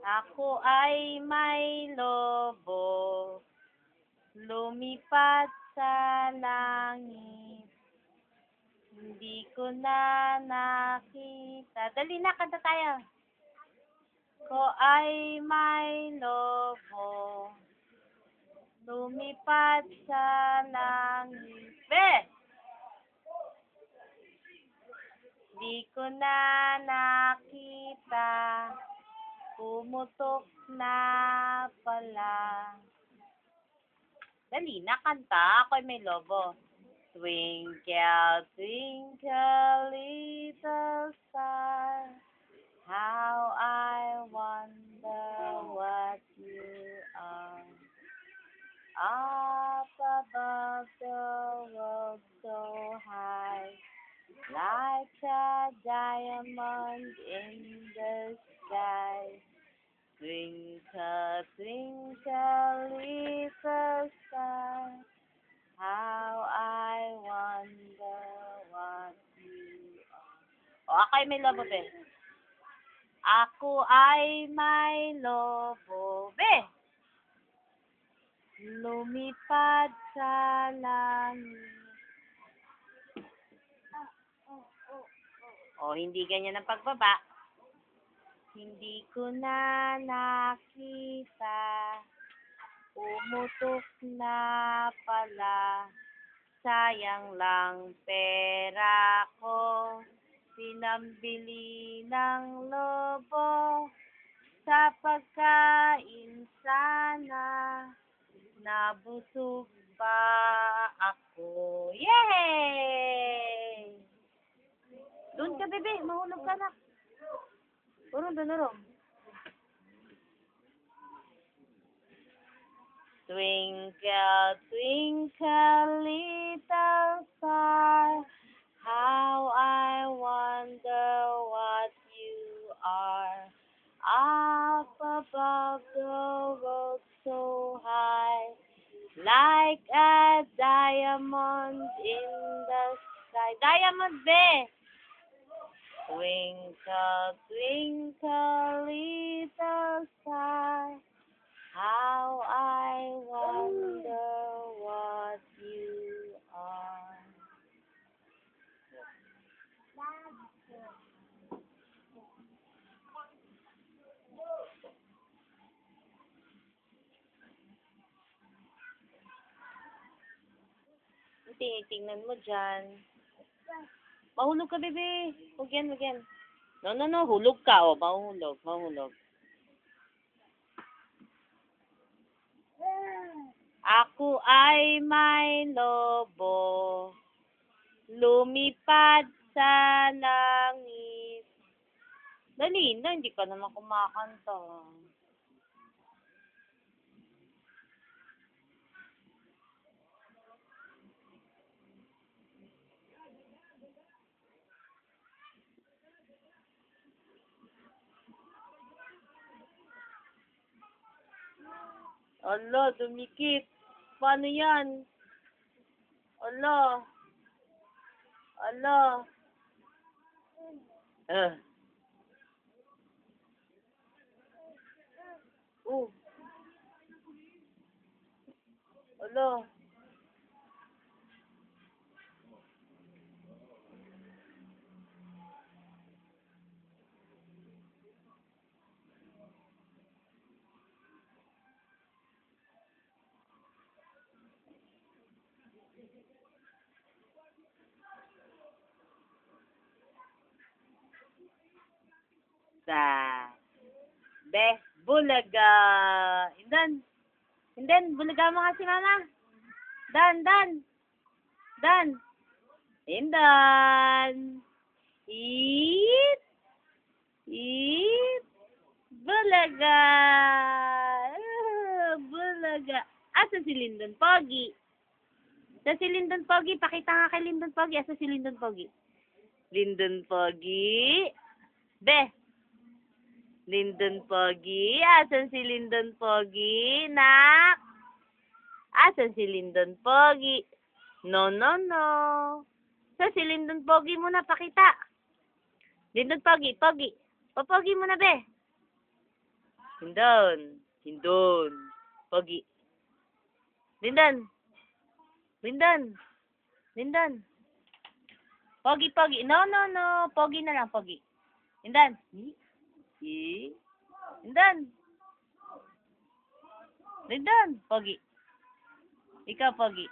Ako ay may lobo, lumipad sa langit. Hindi ko na nakita. Dali na, kanta tayo. Ko ay may lobo, lumipad sa langit. Be! Di ko na nakita, pumutok na pala. Dali na, kanta. Ako'y may lobo. Twinkle, twinkle, little star, how I wonder what you are. Up above the world so high, like a diamond in the sky. Twinkle, twinkle, little star, how I wonder what you are. O, ako ay may lobo, be. Ako ay may lobo, be. Lumipad sa langit. O, hindi ganyan ang pagbaba. Hindi ko na nakita, pumutok na pala. Sayang lang pera ko, pinambili ng lobo. Sa pagkain sana, nabusog pa ako. Yay! Doon ka, bebe. Mahulog ka na. Urong, doon, urong. Twinkle, twinkle, little star, how I wonder what you are. Up above the world so high, like a diamond in the sky. Diamond, be! Twinkle, twinkle, little star, how I wonder what you are. Tingnan mo dyan. Mahulog ka, bebe. Huwag yan, huwag yan. No. Hulog ka, o. Mahulog. Ako ay may lobo, lumipad sa langit. Dali na, hindi ka naman kumakanta. Ala, dumikit. Paano yan? Ala. Ala. Be, bulaga. Indan, bulaga mo nga si mama. Dan. Indan. Eat. Bulaga. Bulaga. Asa si Lindon Pogi? Sa si Lindon Pogi, pakita nga kay Lindon Pogi. Asa si Lindon Pogi? Lindon Pogi. Be. Lindon Pogi. Asan si Lindon Pogi? Nak? Asan si Lindon Pogi? No, no, no. Sa si Lindon Pogi mo na pakita. Lindon Pogi, Pogi. Papogi mo na, be. Lindon. Lindon. Pogi. Lindon. Lindon. Lindon. Pogi, Pogi. No, no, no. Pogi na lang, Pogi. Lindon. Lindon. Lindon. Pogi. Ikaw, Pogi.